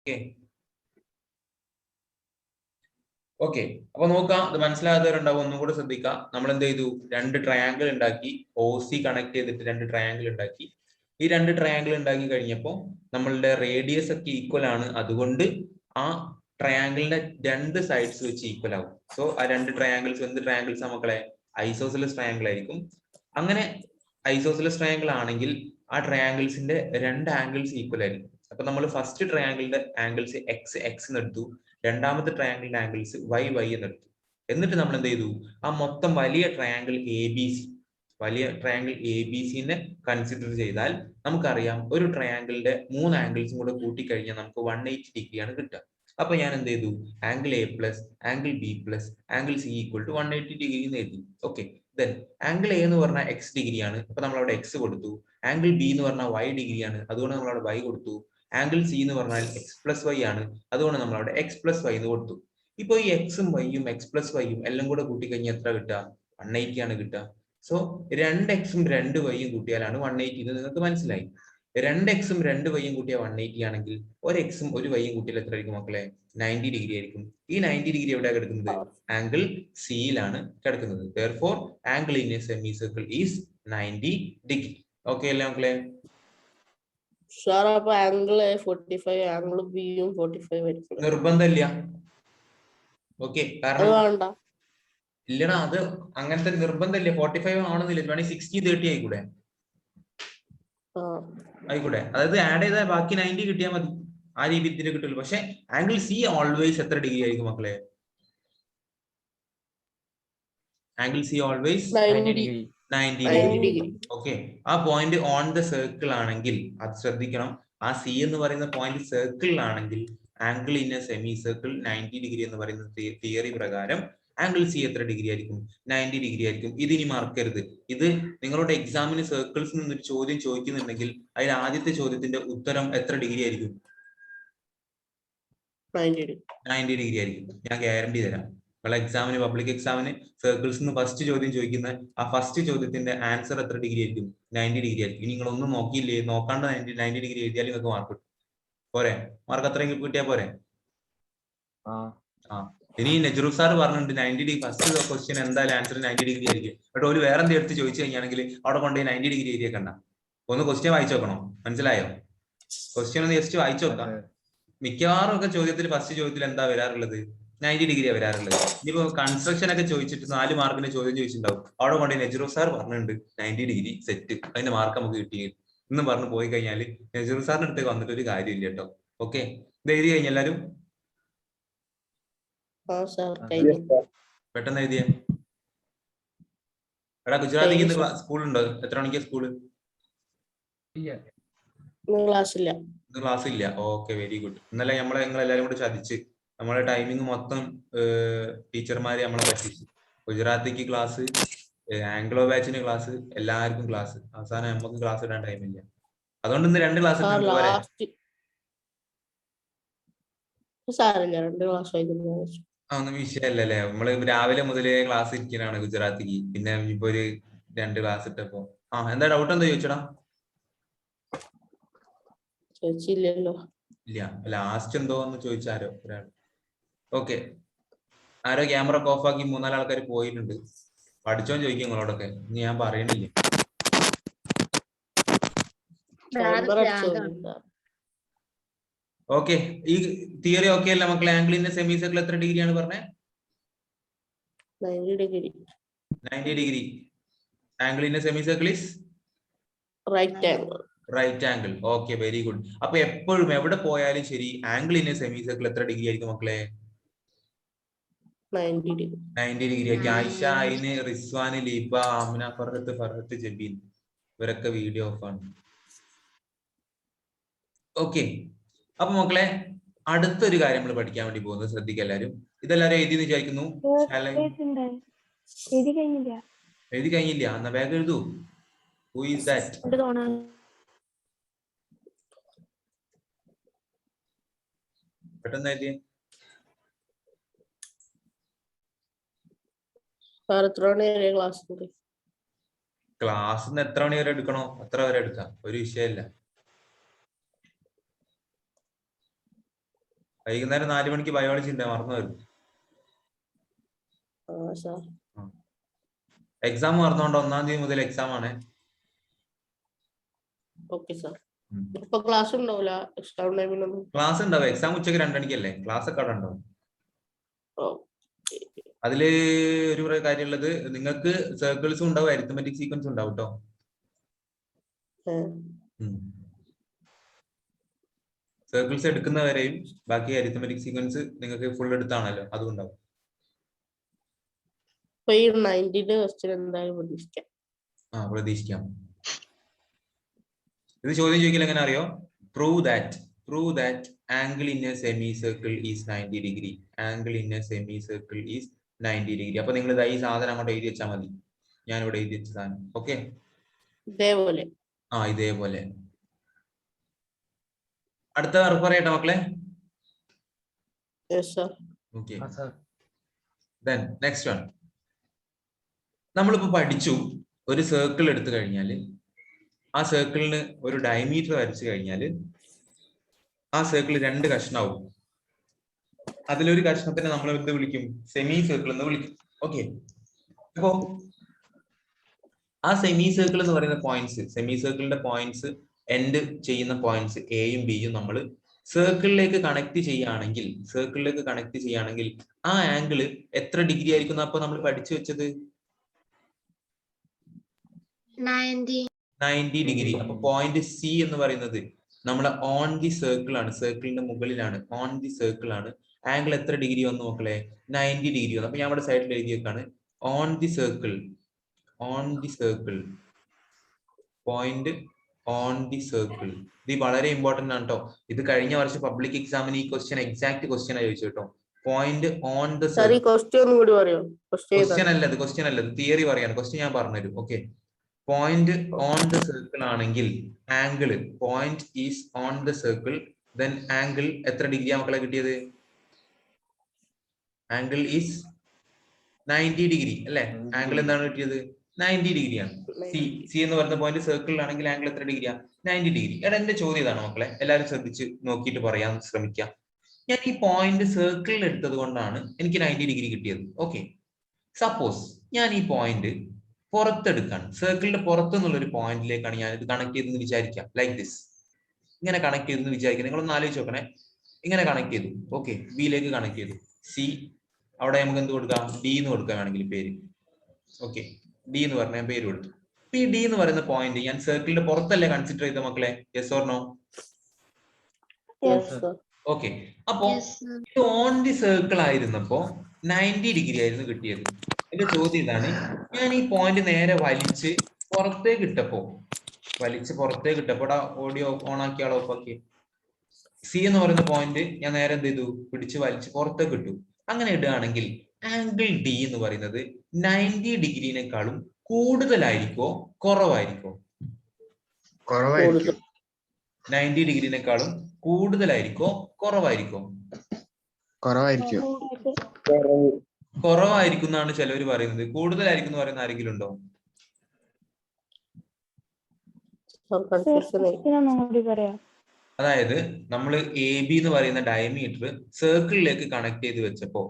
Okay okay അപ്പൊ നോക്കാം. ഇത് മനസ്സിലാകാത്തവരുണ്ടാവും, ഒന്നും കൂടെ ശ്രദ്ധിക്കാം. നമ്മൾ എന്ത് ചെയ്തു? രണ്ട് ട്രയാങ്കിൾ ഉണ്ടാക്കി, OC കണക്ട് ചെയ്തിട്ട് രണ്ട് ട്രയാങ്കിൾ ഉണ്ടാക്കി. ഈ രണ്ട് ട്രയാങ്കിൾ ഉണ്ടാക്കി കഴിഞ്ഞപ്പോൾ നമ്മളുടെ റേഡിയസ് ഒക്കെ ഈക്വൽ ആണ്. അതുകൊണ്ട് ആ ട്രയാങ്കിളിന്റെ രണ്ട് സൈഡ്സ് വെച്ച് ഈക്വൽ ആവും. സോ ആ രണ്ട് ട്രയാങ്കിൾസ് എന്ത് ട്രയാങ്കിൾസ് മക്കളെ? ഐസോസിലസ് ട്രയാങ്കിൾ ആയിരിക്കും. അങ്ങനെ ഐസോസിലസ് ട്രയാങ്കിൾ ആണെങ്കിൽ ആ ട്രയാങ്കിൾസിന്റെ രണ്ട് ആംഗിൾസ് ഈക്വൽ ആയിരിക്കും. അപ്പൊ നമ്മൾ ഫസ്റ്റ് ട്രയാങ്കിളിന്റെ ആംഗിൾസ് എക്സ് എക്സ് എന്ന് എടുത്തു, രണ്ടാമത്തെ ട്രയാങ്കിളിന്റെ ആംഗിൾസ് വൈ വൈ എന്ന് എടുത്തു. എന്നിട്ട് നമ്മൾ എന്ത് ചെയ്തു? ആ മൊത്തം വലിയ ട്രയാങ്കിൾ എ ബി സിനെ കൺസിഡർ ചെയ്താൽ നമുക്കറിയാം ഒരു ട്രയാങ്കിളിന്റെ മൂന്ന് ആംഗിൾസും കൂടെ കൂട്ടിക്കഴിഞ്ഞാൽ നമുക്ക് 180 ഡിഗ്രിയാണ് കിട്ടുക. അപ്പൊ ഞാൻ എന്ത് ചെയ്തു? Angle A plus angle B plus angle C equal to 180 degree എന്ന് എഴുതി. ഓക്കെ, ദെൻ ആംഗിൾ എ എന്ന് പറഞ്ഞാൽ എക്സ് ഡിഗ്രിയാണ്, അപ്പൊ നമ്മൾ അവിടെ എക്സ് കൊടുത്തു. ആംഗിൾ ബി എന്ന് പറഞ്ഞാൽ വൈ ഡിഗ്രിയാണ്, അതുകൊണ്ട് നമ്മൾ അവിടെ വൈ കൊടുത്തു. ആംഗിൾ സി എന്ന് പറഞ്ഞാൽ എക്സ് പ്ലസ് വൈ ആണ്, അതുകൊണ്ട് നമ്മൾ അവിടെ എക്സ് പ്ലസ് വൈ എന്ന് കൊടുത്തു. ഇപ്പൊ ഈ എക്സും വൈയും എക്സ് പ്ലസ് വൈയും എല്ലാം കൂടെ കൂട്ടിക്കഴിഞ്ഞാൽ എത്ര കിട്ടുക? 180 ആണ് കിട്ടുക. സോ രണ്ട് എക്സും രണ്ട് വൈയും കൂട്ടിയാലാണ് 180 എന്ന് നിങ്ങൾക്ക് മനസ്സിലായി. രണ്ട് എക്സും രണ്ട് വൈയും കൂട്ടിയാൽ 180 ആണെങ്കിൽ ഒരു എക്സും ഒരു വൈയും കൂട്ടിയാൽ എത്ര ആയിരിക്കും മക്കളെ? 90 ഡിഗ്രി ആയിരിക്കും. ഈ 90 ഡിഗ്രി എവിടെയാണ് കിടക്കുന്നത്? ആംഗിൾ സിയിലാണ് കിടക്കുന്നത്. Therefore, angle in a semicircle is 90 degree. Okay അല്ലേ മക്കളെ? സാർ അപ്പൊ ആംഗിൾ 45 ആംഗിൾ ബിയും 45 ആയിരിക്കും. നിർബന്ധമില്ല. ഓക്കെ, കാരണം വേണ്ട ഇല്ലടാ, അത് അങ്ങനത്തെ നിർബന്ധമില്ല. 45 ആവണമെന്നില്ല, 60 30 ആയിക്കൂടെ? ആയിക്കൂടെ, അതായത് ആഡ് ചെയ്താൽ ബാക്കി 90 കിട്ടിയാൽ മതി. ആ രീതിയിൽ കിട്ടുള്ളൂ. പക്ഷെ ആംഗിൾ സി ഓൾവേസ് എത്ര ഡിഗ്രി ആയിരിക്കും മക്കളെ? Angle C always 90 degree. Okay, ആ പോയിന്റ് ഓൺ ദ സർക്കിൾ ആണെങ്കിൽ അത് ശ്രദ്ധിക്കണം. ആ സി എന്ന് പറയുന്ന പോയിന്റ് സർക്കിളിലാണെങ്കിൽ angle in a semicircle 90 degree എന്ന് പറയുന്ന തിയറി പ്രകാരം ആംഗിൾ സി എത്ര ഡിഗ്രി ആയിരിക്കും? 90 ഡിഗ്രി ആയിരിക്കും. ഇതിനി മറക്കരുത്. ഇത് നിങ്ങളുടെ എക്സാമിന് സർക്കിൾസിൽ നിന്നൊരു ചോദ്യം ചോദിക്കുന്നുണ്ടെങ്കിൽ അതിൽ ആദ്യത്തെ ചോദ്യത്തിന്റെ ഉത്തരം എത്ര ഡിഗ്രി ആയിരിക്കും? 90 ഡിഗ്രി ആയിരിക്കും. ഞാൻ ഗ്യാരണ്ടി തരാം. നിങ്ങളെ എക്സാമിന്, പബ്ലിക് എക്സാമിന് സർക്കിൾസ് നിന്ന് ഫസ്റ്റ് ചോദ്യം ചോദിക്കുന്ന ആ ഫസ്റ്റ് ചോദ്യത്തിന്റെ ആൻസർ എത്ര ഡിഗ്രി ആയിരിക്കും? 90 ഡിഗ്രി ആയിരിക്കും. ഇനി നിങ്ങളൊന്നും നോക്കിയില്ലേ, നോക്കാണ്ട് 90 ഡിഗ്രി എഴുതിയാൽ നിങ്ങൾക്ക് മാർക്ക് കിട്ടും. പോരെ? മാർക്ക് അത്രയും കിട്ടിയാൽ പോരെ? ഇനി നെജ്റു സാർ പറഞ്ഞിട്ടുണ്ട് 90 ഡിഗ്രി ഫസ്റ്റ് ക്വസ്റ്റ്യൻ എന്തായാലും ആൻസർ 90 ഡിഗ്രി ആയിരിക്കും. ബട്ട് ഒരു വേറെ എന്തെങ്കിലും എടുത്ത് ചോദിച്ചു കഴിഞ്ഞാണെങ്കിൽ അവിടെ കൊണ്ടുപോയി 90 ഡിഗ്രി എഴുതിയേക്കണ്ട. ഒന്ന് ക്വസ്റ്റ്യൻ വായിച്ചു നോക്കണം. മനസ്സിലായോ? ക്വസ്റ്റ്യൻ ഒന്ന് ജസ്റ്റ് വായിച്ചു നോക്കാം. മിക്കവാറും ഒക്കെ ചോദ്യത്തിൽ ഫസ്റ്റ് ചോദ്യത്തിൽ എന്താ വരാറുള്ളത്? 90 ഡിഗ്രിയാണ് വരാറുള്ളത്. ഇനിയിപ്പോ കൺസ്ട്രക്ഷൻ ഒക്കെ ചോദിച്ചിട്ട് 4 മാർക്കിന്റെ ചോദ്യം ചോദിച്ചിട്ടുണ്ടാവും. അവിടെ കൊണ്ട് നെജ്റു സാർ പറഞ്ഞിട്ടുണ്ട് 90 ഡിഗ്രി സെറ്റ്, അതിന്റെ മാർക്ക് നമുക്ക് കിട്ടി എന്നും പറഞ്ഞു പോയി കഴിഞ്ഞാൽ നെജ്റു സാറിന്റെ അടുത്തേക്ക് വന്നിട്ട് ഒരു കാര്യമില്ല കേട്ടോ. ഓക്കെ, ഇത് എഴുതി കഴിഞ്ഞ എല്ലാരും? പെട്ടെന്ന് എഴുതിയ. എടാ, ഗുജറാത്തിക്ക് ഇന്ന് സ്കൂളുണ്ടോ? എത്ര മണിക്കാ സ്കൂള്? ക്ലാസ് ഇല്ല. Okay, very good. ഇന്നലെ നിങ്ങൾ എല്ലാവരും കൂടെ ചതിച്ച് നമ്മളെ ടൈമിംഗ് മൊത്തം ടീച്ചർമാര് നമ്മളെ പറ്റിച്ചു. ഗുജറാത്തിക്ക് ക്ലാസ്, ആംഗ്ലോ ബാച്ചിന് ക്ലാസ്, എല്ലാവർക്കും ക്ലാസ്. അവസാനം നമുക്ക് ക്ലാസ് ഇടാൻ ടൈമില്ല. അതുകൊണ്ട് ഇന്ന് 2 ക്ലാസ് ഒന്നും വിഷയമല്ലല്ലേ. നമ്മള് രാവിലെ മുതലേ ക്ലാസ് ഇരിക്കാനാണ് ഗുജറാത്തിക്ക്. പിന്നെ ഇപ്പൊ ഒരു 2 ക്ലാസ് ഇട്ടപ്പോ എന്താ ഡൗട്ട്? എന്താ ചോദിച്ചടാ? ഇല്ല, ലാസ്റ്റ് എന്തോ എന്ന് ചോദിച്ചാരോ ഒരാൾ. ഓക്കെ, ആരോ ക്യാമറ ഓഫ് ആക്കി 3-4 ആൾക്കാർ പോയിട്ടുണ്ട്. പഠിച്ചോന്ന് ചോദിക്കും നിങ്ങളോടൊക്കെ. ഇനി ഞാൻ പറയണില്ല. ഓക്കെ, ഈ തിയറി ഓക്കെ അല്ല മക്കളെ? ആംഗിൾ ഇൻ സെമി സർക്കിൾ എത്ര ഡിഗ്രിയാണ് പറഞ്ഞത്? 90 degree. Angle in semi circle is right angle. Okay, very good. അപ്പൊ എപ്പോഴും എവിടെ പോയാലും ശരി ആംഗിൾ ഇൻ സെമി സർക്കിൾ എത്ര ഡിഗ്രി ആയിരിക്കും മക്കളെ? 90 ഡിഗ്രി ആയിരിക്കും. ആയിഷ, ഐന്, റിസ്വാൻ, ലീബ, ആമിന, ഫർഹത്ത്, ജബീൻ ഇവരൊക്കെ വീഡിയോ ഓഫ് ആണ്. ഓക്കെ, അപ്പൊ മക്കളെ അടുത്തൊരു കാര്യം നമ്മൾ പഠിക്കാൻ വേണ്ടി പോകുന്നത് ശ്രദ്ധിക്കുക എല്ലാരും. ഇതെല്ലാരും എഴുതി വിചാരിക്കുന്നു. എഴുതി കഴിഞ്ഞില്ല? എന്നാ വേഗം എഴുതൂ. Who is that? പെട്ടെന്ന് എഴുതിയേ. ക്ലാസ്സിന് എത്ര മണി വരെ എടുക്കണോ അത്ര വരെ എടുക്കാം, ഒരു വിഷയമില്ല. വൈകുന്നേരം 4 മണിക്ക് ബയോളജി ഉണ്ട്, മറന്നു വരും. സാർ. എക്സാം മറന്നോണ്ട് 1-ാം തീയതി മുതൽ എക്സാം ആണ്. Okay sir. ഇപ്പൊ ക്ലാസ് ഉണ്ടാവില്ല എക്സാം ടൈമിലൊന്നും? ക്ലാസ് ഉണ്ടാവും. എക്സാം ഉച്ചക്ക് 2 മണിക്കല്ലേ, ക്ലാസ് ഒക്കെ അവിടെ ഉണ്ടാവും. അതില് ഒരു കാര്യമുള്ളത്, നിങ്ങൾക്ക് സർക്കിൾസും ഉണ്ടാവും, അരിത്തമെറ്റിക് സീക്വൻസ് ഉണ്ടാവും കേട്ടോ. സർക്കിൾസ് എടുക്കുന്നവരെയും ബാക്കി അരിത്തമെറ്റിക് സീക്വൻസ് നിങ്ങൾക്ക് ഫുൾ എടുത്താണല്ലോ, അതും ഉണ്ടാവും. പ്രതീക്ഷിക്കാം. ഇത് ചോദ്യം ചോദിക്കില്ല, എങ്ങനെ അറിയോ? Prove that angle in a semi circle is 90 degree. Angle in a semi circle is 90 degree. അപ്പൊ നിങ്ങൾ ഈ സാധനം അങ്ങോട്ട് എഴുതി വെച്ചാൽ മതി. ഞാനിവിടെ എഴുതി വെച്ച സാധനം. ഓക്കെ, ഇതേപോലെ. അടുത്ത വർക്ക് പറയട്ടെ മക്കളെ. Okay, then next one. നമ്മളിപ്പോ പഠിച്ചു, ഒരു സർക്കിൾ എടുത്തു കഴിഞ്ഞാൽ ആ സർക്കിളിന് ഒരു ഡയമീറ്റർ വരച്ചു കഴിഞ്ഞാൽ ആ സർക്കിൾ 2 കഷ്ണാവും. അതിലൊരു കഷ്ണത്തിനെ നമ്മൾ എന്ത് വിളിക്കും? സെമി സർക്കിൾ എന്ന് വിളിക്കും. ഓക്കെ, അപ്പോ ആ സെമി സർക്കിൾ എന്ന് പറയുന്ന പോയിന്റ്സ്, സെമി സർക്കിളിന്റെ പോയിന്റ്സ്, എൻഡ് ചെയ്യുന്ന പോയിന്റ്സ് എയും ബിയും നമ്മൾ സർക്കിളിലേക്ക് കണക്ട് ചെയ്യുകയാണെങ്കിൽ ആ ആംഗിൾ എത്ര ഡിഗ്രി ആയിരിക്കും? അപ്പൊ നമ്മൾ പഠിച്ചു വെച്ചത് 90 ഡിഗ്രി. അപ്പൊ പോയിന്റ് സി എന്ന് പറയുന്നത് നമ്മളെ ഓൺ ദി സർക്കിൾ ആണ്, സർക്കിളിന്റെ മുകളിലാണ്, ഓൺ ദി സർക്കിൾ ആണ്. ആംഗിൾ എത്ര ഡിഗ്രി വന്നു മക്കളെ? 90 ഡിഗ്രി വന്നു. അപ്പൊ ഞാൻ ഇവിടെ സൈഡിൽ എഴുതി വെക്കാണ്, on the circle point on the circle. ഇത് വളരെ ഇമ്പോർട്ടന്റ് ആണ് കേട്ടോ. ഇത് കഴിഞ്ഞ വർഷം പബ്ലിക് എക്സാമിന് ഈ എക്സാക്ട് ക്വസ്റ്റ്യൻ ആയി ചോദിച്ചു കേട്ടോ. Point on the circle. Question അല്ലത്, തിയറി പറയാണ്. ക്വസ്റ്റ്യൻ ഞാൻ പറഞ്ഞുതരും. Okay, point on the circle ആണെങ്കിൽ angle, point is on the circle, then angle എത്ര ഡിഗ്രിയാ മക്കളെ കിട്ടിയത്? ആംഗിൾ ഈസ് 90 ഡിഗ്രി അല്ലെ? ആംഗിൾ എന്താണ് കിട്ടിയത്? 90 ഡിഗ്രിയാണ്. സി എന്ന് പറയുന്ന പോയിന്റ് സർക്കിളിലാണെങ്കിൽ ആംഗിൾ എത്ര ഡിഗ്രിയാ? 90 ഡിഗ്രി. എന്റെ ചോദ്യം ഇതാണ് മക്കളെ, എല്ലാവരും ശ്രദ്ധിച്ച് നോക്കിയിട്ട് പറയാൻ ശ്രമിക്കാം. ഞാൻ ഈ പോയിന്റ് സർക്കിളിൽ എടുത്തത് കൊണ്ടാണ് എനിക്ക് 90 ഡിഗ്രി കിട്ടിയത്. ഓക്കെ, സപ്പോസ് ഞാൻ ഈ പോയിന്റ് പുറത്തെടുക്കാണ്, സർക്കിളിന്റെ പുറത്തു നിന്നുള്ള ഒരു പോയിന്റിലേക്കാണ് ഞാൻ ഇത് കണക്ട് ചെയ്തെന്ന് വിചാരിക്കാം. ലൈക്ക് ദിസ്, ഇങ്ങനെ കണക്ട് ചെയ്തെന്ന് വിചാരിക്കാം. നിങ്ങളൊന്ന് ആലോചിച്ച് നോക്കണേ. ഇങ്ങനെ കണക്ട് ചെയ്തു. ഓക്കെ, ബിയിലേക്ക് കണക്ട് ചെയ്തു. സി, അവിടെ നമുക്ക് എന്ത് കൊടുക്കാം? ഡി എന്ന് കൊടുക്കാൻ വേണമെങ്കിൽ പേര്. ഓക്കെ, ഡി എന്ന് പറഞ്ഞ പേര് കൊടുത്തു. ഈ ഡി എന്ന് പറയുന്ന പോയിന്റ് ഞാൻ സർക്കിളിന്റെ പുറത്തല്ലേ കൺസിഡർ ചെയ്ത മക്കളെ? Yes or no? ഓക്കെ, അപ്പോ ഇത് ഓൺ ദി സർക്കിൾ ആയിരുന്നപ്പോ 90 ഡിഗ്രി ആയിരുന്നു കിട്ടിയത്. എന്റെ ചോദ്യം ഇതാണ്, ഞാൻ ഈ പോയിന്റ് നേരെ വലിച്ച് പുറത്തേക്ക് ഇട്ടപ്പോ, ഓഡിയോ ഓൺ ആക്കിയാളോ? ഓക്കെ, സി എന്ന് പറയുന്ന പോയിന്റ് ഞാൻ നേരെ എന്ത് ചെയ്തു? പിടിച്ച് വലിച്ച് പുറത്തേക്ക് ഇട്ടു. അങ്ങനെ ഇടുകയാണെങ്കിൽ ആംഗിൾ ഡി എന്ന് പറയുന്നത് 90 ഡിഗ്രിനേക്കാളും കൂടുതലായിരിക്കോ കുറവായിരിക്കോ? 90 ഡിഗ്രിനേക്കാളും കൂടുതലായിരിക്കോ കുറവായിരിക്കോ? കുറവായിരിക്കും എന്നാണ് ചിലവർ പറയുന്നത്. കൂടുതലായിരിക്കും എന്ന് പറയുന്ന ആരെങ്കിലും ഉണ്ടോ? അതായത് നമ്മൾ എ ബി എന്ന് പറയുന്ന ഡയമീറ്റർ സർക്കിളിലേക്ക് കണക്ട് ചെയ്ത് വെച്ചപ്പോ,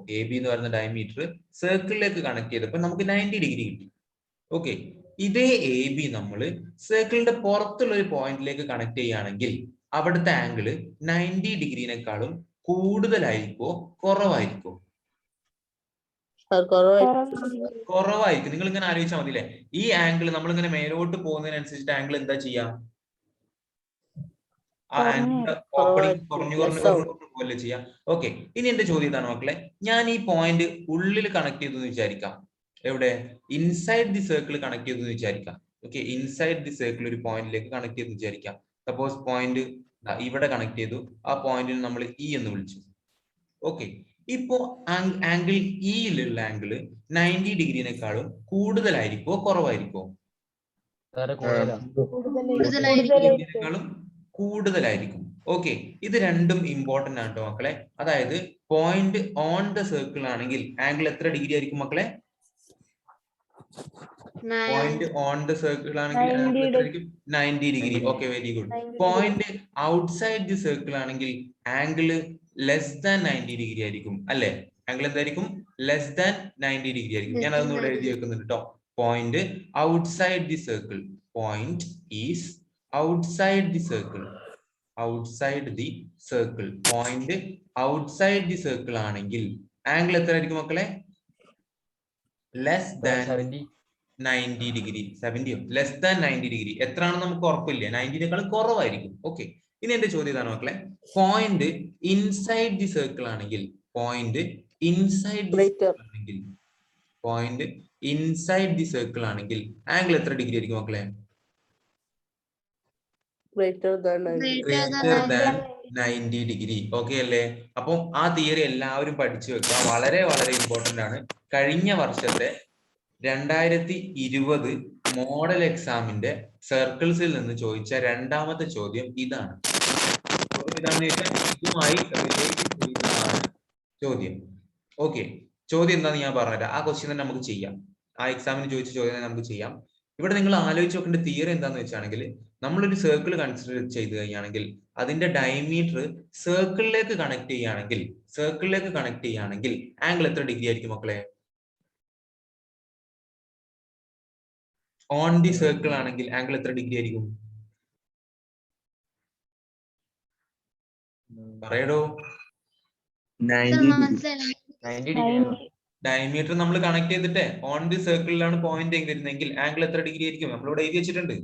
നമുക്ക് 90 ഡിഗ്രി കിട്ടി. ഓക്കെ, ഇതേ എ ബി നമ്മൾ സർക്കിളിന്റെ പുറത്തുള്ള ഒരു പോയിന്റിലേക്ക് കണക്ട് ചെയ്യുകയാണെങ്കിൽ അവിടുത്തെ ആംഗിള് 90 ഡിഗ്രിനേക്കാളും കൂടുതലായിരിക്കോ കുറവായിരിക്കോ? കുറവായിരിക്കും. നിങ്ങൾ ഇങ്ങനെ ആലോചിച്ചാൽ മതി അല്ലെ? ഈ ആംഗിൾ നമ്മൾ ഇങ്ങനെ മേലോട്ട് പോകുന്നതിനനുസരിച്ചിട്ട് ആംഗിൾ എന്താ ചെയ്യാ? ആ ആംഗിൾ ഓപ്പണിംഗ് കുറഞ്ഞു പോലെ ചെയ്യാം. ഓക്കെ, ഇനി എന്റെ ചോദ്യം ഇതാണ് മക്കളെ, ഞാൻ ഈ പോയിന്റ് ഉള്ളിൽ കണക്ട് ചെയ്തു എന്ന് വിചാരിക്കാം. എവിടെ? ഇൻസൈഡ് ദി സർക്കിൾ കണക്ട് ചെയ്തു എന്ന് വിചാരിക്കാം. ഓക്കെ, ഇൻസൈഡ് ദി സർക്കിൾ ഒരു പോയിന്റിലേക്ക് കണക്ട് ചെയ്തു വിചാരിക്കാം. സപ്പോസ് പോയിന്റ് ഇവിടെ കണക്ട് ചെയ്തു, ആ പോയിന്റിന് നമ്മൾ ഇ എന്ന് വിളിച്ചു. ഓക്കെ, ഇപ്പോ ആംഗിൾ ഇയിലുള്ള ആംഗിള് 90 ഡിഗ്രിനേക്കാളും കൂടുതലായിരിക്കോ കുറവായിരിക്കോ? കൂടുതലായിരിക്കും. ഓക്കെ, ഇത് രണ്ടും ഇമ്പോർട്ടന്റ് ആണ് മക്കളെ. അതായത് പോയിന്റ് ഓൺ ദ സർക്കിൾ ആണെങ്കിൽ ആംഗിൾ എത്ര ഡിഗ്രി ആയിരിക്കും മക്കളെ? പോയിന്റ് ഓൺ ദ സർക്കിൾ ആണെങ്കിൽ 90 degree. Okay, very good. Point outside the circle ആണെങ്കിൽ ആംഗിൾ ലെസ് ദാൻ 90 ഡിഗ്രി ആയിരിക്കും അല്ലെ? ആംഗിൾ എന്തായിരിക്കും? ലെസ് ദാൻ 90 ഡിഗ്രി ആയിരിക്കും. ഞാൻ അതൊന്നും ഇവിടെ എഴുതി വെക്കുന്നുണ്ട് കേട്ടോ. Point outside the circle. Point is outside the circle. Outside the circle. Point outside the circle ആണെങ്കിൽ ആംഗിൾ എത്ര ആയിരിക്കും മക്കളെ? Less than 90 degree. 70യോ? Less than 90 degree. എത്ര ആണെന്ന് നമുക്ക് ഉറപ്പില്ല. 90നേക്കാൾ കുറവായിരിക്കും. ഓക്കെ. ഇനി എന്റെ ചോദ്യം ഇതാണ് മക്കളെ. പോയിന്റ് ഇൻസൈഡ് ദി സർക്കിൾ ആണെങ്കിൽ, പോയിന്റ് ഇൻസൈഡ് ദി സർക്കിൾ ആണെങ്കിൽ, പോയിന്റ് ഇൻസൈഡ് ദി സർക്കിൾ ആണെങ്കിൽ ആംഗിൾ എത്ര ഡിഗ്രി ആയിരിക്കും മക്കളെ? Greater than 90 degree. ഓക്കെ അല്ലേ? അപ്പം ആ തിയറി എല്ലാവരും പഠിച്ചു വെക്കുക. വളരെ വളരെ ഇമ്പോർട്ടന്റ് ആണ്. കഴിഞ്ഞ വർഷത്തെ 2020 മോഡൽ എക്സാമിന്റെ സർക്കിൾസിൽ നിന്ന് ചോദിച്ച രണ്ടാമത്തെ ചോദ്യം ഇതാണ്. ഇതുമായി റിലേറ്റ് ചെയ്തതാണ് ചോദ്യം. ഓക്കെ, ചോദ്യം എന്താണെന്ന് ഞാൻ പറഞ്ഞുതരാം. ആ ക്വസ്റ്റ്യൻ തന്നെ നമുക്ക് ചെയ്യാം. ആ എക്സാമിന് ചോദിച്ച ചോദ്യം തന്നെ നമുക്ക് ചെയ്യാം. ഇവിടെ നിങ്ങൾ ആലോചിച്ച് നോക്കേണ്ട തിയറി എന്താണെന്ന് വെച്ചാണെങ്കിൽ, നമ്മളൊരു സർക്കിൾ കൺസിഡർ ചെയ്ത് കഴിഞ്ഞാണെങ്കിൽ അതിന്റെ ഡയമീറ്റർ സർക്കിളിലേക്ക് കണക്ട് ചെയ്യുകയാണെങ്കിൽ ആംഗിൾ എത്ര ഡിഗ്രി ആയിരിക്കും മക്കളെ? ഓൺ ദി സർക്കിൾ ആണെങ്കിൽ ആംഗിൾ എത്ര ഡിഗ്രി ആയിരിക്കും? പറയടോ. 90 ഡിഗ്രി. ഡയമീറ്റർ നമ്മൾ കണക്ട് ചെയ്തിട്ട് ഓൺ ദി സർക്കിളിലാണ് പോയിന്റ് വരുന്നതെങ്കിൽ ആംഗിൾ എത്ര ഡിഗ്രി ആയിരിക്കും? നമ്മളിവിടെ എഴുതി വെച്ചിട്ടുണ്ട്.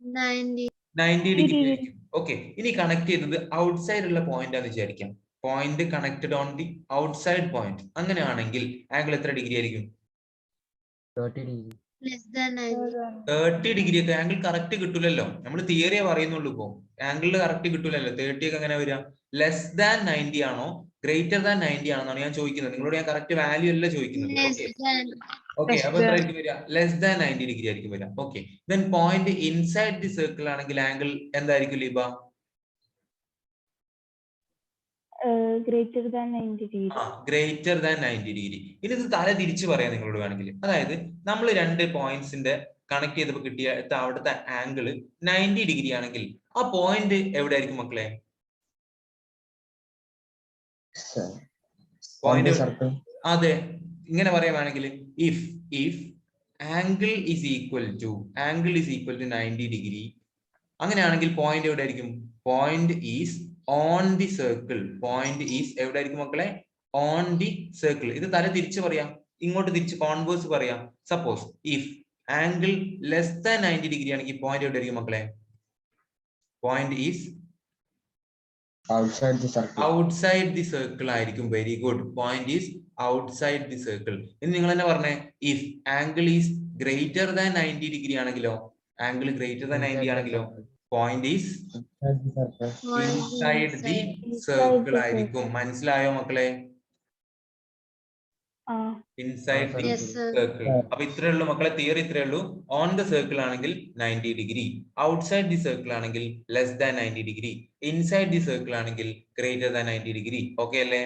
90 ഡിഗ്രി ആയിരിക്കും. ഓക്കെ, ഇനി കണക്ട് ചെയ്തത് ഔട്ട്സൈഡ് ഉള്ള പോയിന്റ് ആണെന്ന് വിചാരിക്കാം. Point connected on the outside point. അങ്ങനെയാണെങ്കിൽ ആംഗിൾ എത്ര ഡിഗ്രി ആയിരിക്കും? 30 ഡിഗ്രി ഒക്കെ. ആംഗിൾ കറക്റ്റ് കിട്ടൂലല്ലോ. നമ്മൾ തിയറിയെ പറയുന്നുള്ളൂ. ഇപ്പോ ആംഗിളിൽ കറക്റ്റ് കിട്ടൂലല്ലോ. 30 ഒക്കെ എങ്ങനെ വരിക? ലെസ് ദാൻ 90 ആണോ ഗ്രേറ്റർ ദാൻ 90 ആണെന്നാണ് ഞാൻ ചോദിക്കുന്നത്. നിങ്ങളോട് ഞാൻ കറക്റ്റ് വാല്യൂ അല്ല ചോദിക്കുന്നത്. ഓക്കെ, അപ്പൊ എത്ര ആയിരിക്കും വരിക? ലെസ് ദാൻ 90 ഡിഗ്രി ആയിരിക്കും വരിക. Okay, then point inside the circle ആണെങ്കിൽ ആംഗിൾ എന്തായിരിക്കും Leeba? Greater than 90 degree. Greater than 90 degree. ഇനി ഇത് തല തിരിച്ച് പറയാം നിങ്ങളോട് വേണമെങ്കിൽ. അതായത് നമ്മൾ രണ്ട് പോയിന്റ്സിന്റെ കണക്ട് ചെയ്തപ്പോൾ കിട്ടിയ അവിടുത്തെ ആംഗിൾ 90 ഡിഗ്രി ആണെങ്കിൽ ആ പോയിന്റ് എവിടെ ആയിരിക്കും മക്കളെ? പോയിന്റ്. അതെ, ഇങ്ങനെ പറയുവാണെങ്കിൽ if angle is equal to 90 degree, അങ്ങനെയാണെങ്കിൽ പോയിന്റ് എവിടെ ആയിരിക്കും? Point is on the circle. Point is എവിടെ ആയിരിക്കും മക്കളെ? On the circle. ഇത് തല തിരിച്ച് പറയാം, ഇങ്ങോട്ട് തിരിച്ച് കോൺവേഴ്സ് പറയാം. Suppose if angle less than 90 degree ആണെങ്കിൽ പോയിന്റ് എവിടെ ആയിരിക്കും മക്കളെ? Point is outside the circle ആയിരിക്കും. Very good. Point is outside the circle. ഇനി നിങ്ങൾ തന്നെ പറഞ്ഞേ, if angle is greater than 90 degree ആണെങ്കിലോ? ആംഗിൾ ഗ്രേറ്റർ ദാൻ 90 ആണെങ്കിലോ? Point is inside the circle ആയിരിക്കും. മനസ്സിലായോ മക്കളെ? Inside the circle. അപ്പൊ ഇത്രേ ഉള്ളൂ മക്കളെ, തിയറി ഇത്രേ ഉള്ളൂ. ഓൺ ദ സർക്കിൾ ആണെങ്കിൽ 90 ഡിഗ്രി, ഔട്ട്സൈഡ് ദി സർക്കിൾ ആണെങ്കിൽ less than 90 degree, inside the circle ആണെങ്കിൽ ഗ്രേറ്റർ ദാൻ 90 ഡിഗ്രി. ഓക്കെ അല്ലേ?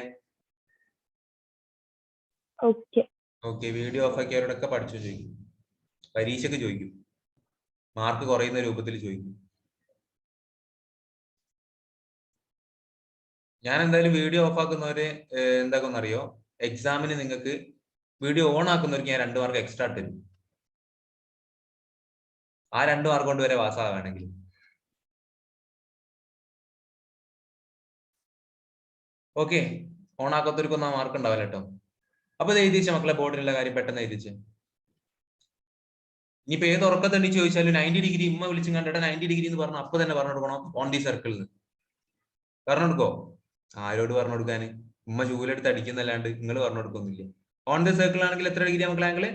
ഓക്കെ, വീഡിയോ ഓഫ് ആക്കിയവരോടൊക്കെ പഠിച്ചു ചോദിക്കും. പരീക്ഷയ്ക്ക് ചോദിക്കും, മാർക്ക് കുറയുന്ന രൂപത്തിൽ ചോദിക്കും. ഞാൻ എന്തായാലും വീഡിയോ ഓഫ് ആക്കുന്നവര് എന്താക്കുമെന്ന് അറിയോ? എക്സാമിന് നിങ്ങൾക്ക് വീഡിയോ ഓൺ ആക്കുന്നവർക്ക് ഞാൻ 2 മാർക്ക് എക്സ്ട്രാ തരും. ആ 2 മാർക്ക് കൊണ്ട് വരെ പാസ്സാവാണെങ്കിൽ. ഓക്കെ, ഓൺ ആക്കാത്തവർക്കൊന്നും ആ മാർക്ക് ഉണ്ടാവില്ല കേട്ടോ. അപ്പൊ ഇത് എഴുതിച്ച മക്കളെ, ബോർഡിലുള്ള കാര്യം പെട്ടെന്ന് എഴുതിച്ച്. ഇനിയിപ്പോ ഏത് ഉറക്കത്തണ്ടി ചോദിച്ചാലും 90 ഡിഗ്രി ഉമ്മ വിളിച്ചും കണ്ടിട്ട് 90 ഡിഗ്രി എന്ന് പറഞ്ഞാൽ അപ്പൊ തന്നെ പറഞ്ഞു കൊടുക്കണം ഓൺ ദി സർക്കിൾ. പറഞ്ഞു കൊടുക്കോ? ആരോട് പറഞ്ഞു കൊടുക്കാന്? ഉമ്മ ചൂലെടുത്ത് അടിക്കുന്നല്ലാണ്ട് നിങ്ങൾ പറഞ്ഞു കൊടുക്കൊന്നുമില്ല. ഓൺ ദി സർക്കിൾ ആണെങ്കിൽ എത്ര ഡിഗ്രി മക്കളെ ആംഗിൾ?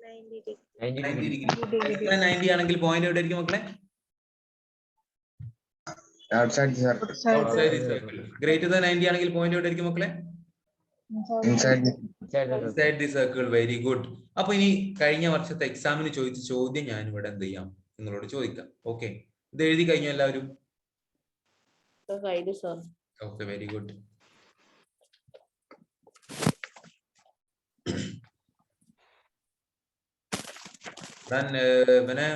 90 ഡിഗ്രി. 90 ആണെങ്കിൽ പോയിന്റ് എവിടെ ആയിരിക്കും മക്കളെ? Outside the circle. Greater than 90 ആണെങ്കിൽ പോയിന്റ് എവിടെ ആയിരിക്കും മക്കളെ? Inside the circle. Very good. അപ്പൊ ഇനി കഴിഞ്ഞ വർഷത്തെ എക്സാമിന് ചോദിച്ച ചോദ്യം ഞാൻ ഇവിടെ എന്ത് ചെയ്യാം നിങ്ങളോട് ചോദിക്കാം. ഓക്കെ, ഇത് എഴുതി കഴിഞ്ഞു എല്ലാവരും? Okay, very good. ഇവനെ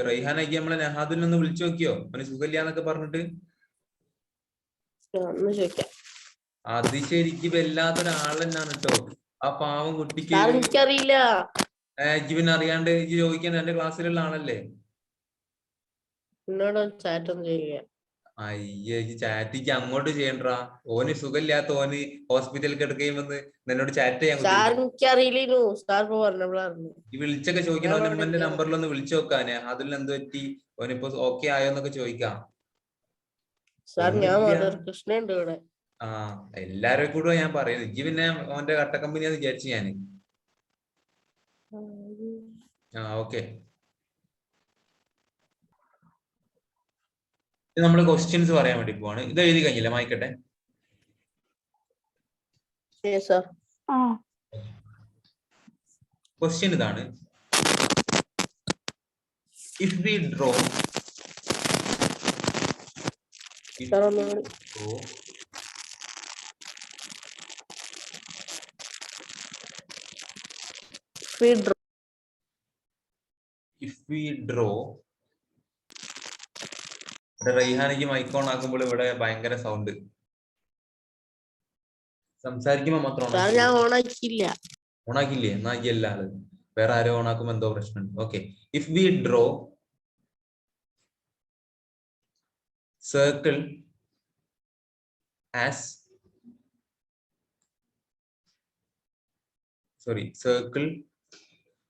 റൈഹാനയ്ക്ക് നമ്മളെ നഹാദിൽ നിന്ന് വിളിച്ചു നോക്കിയോ? അവന് സുഖമില്ലാന്നൊക്കെ പറഞ്ഞിട്ട്. ഒന്ന് ചോദിക്കാം. അത് ശരിക്കും വല്ലാത്തൊരാൾ തന്നെയാണ് കേട്ടോ. ആ പാവം കുട്ടിക്ക് സാർ എനിക്കറിയില്ല. ജീവൻ അറിയാണ്ട് എനിക്ക് ചോദിക്കാൻ എന്റെ ക്ലാസ്സിലുള്ള ആളല്ലേ. എന്നോട് ചാറ്റ് ഒന്ന് ചെയ്യുക. അയ്യേ ചാറ്റിക്ക് അങ്ങോട്ട് ചെയ്യണ്ടാ. ഓന് സുഖമില്ലാത്ത ഓന് ഹോസ്പിറ്റലിൽ കിടക്കുകയും വന്ന് എന്നോട് ചാറ്റ് ചെയ്യാൻ സാർ കുത്തിരിക്കും. എനിക്കറിയില്ലു. സാർ ഇപ്പൊ പറഞ്ഞപ്പോഴാണ്. ഈ വിളിച്ചൊക്കെ ചോദിക്കണം. ഓന്റെ ഉമ്മന്റെ നമ്പറിലൊന്ന് വിളിച്ചു നോക്കാനെ. അതിൽ എന്ത് പറ്റി, ഓനിപ്പോ ഓക്കെ ആയോ എന്നൊക്കെ ചോദിക്കാം. സാർ ഞാൻ ഒന്നുമില്ല. മാത്രം കൃഷ്ണ ഉണ്ട് ഇവിടെ. ആ എല്ലാരും കൂടെ ഞാൻ പറയുന്നത്. ഇജ്ജ് പിന്നെ ഓന്റെ കട്ട കമ്പനിയാന്ന് വിചാരിച്ചു ഞാന്. ഓക്കെ. നമ്മള് ക്വസ്റ്റ്യൻസ് പറയാൻ വേണ്ടി പോവാണ്. ഇത് എഴുതി കഴിഞ്ഞില്ല, വായിക്കട്ടെ. സാർ ക്വസ്റ്റ്യൻ ഇതാണ്. ഇഫ് വി ഡ്രോ റൈഹാനിക്ക് മൈക്ക് ഓൺ ആക്കുമ്പോൾ ഇവിടെ ഭയങ്കര സൗണ്ട്. സംസാരിക്കുമ്പോ മാത്രം ഞാൻ ഓണാക്കിയില്ല. ഓണാക്കില്ലേ? എന്നാ അല്ല ആള് വേറെ ആരോ ഓണാക്കുമ്പോ എന്തോ പ്രശ്നം. Okay. If we draw circle as circle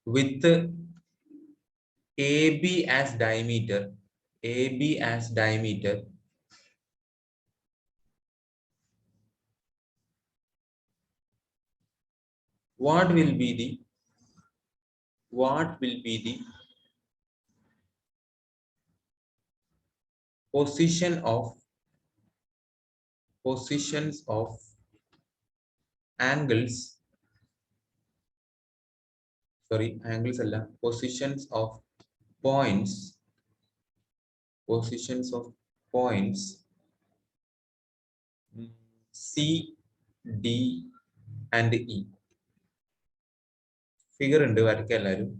with AB as diameter, what will be the positions of angles alla, positions of points C, D and E. Figure ഉണ്ട്, വരയ്ക്കുക എല്ലാവരും.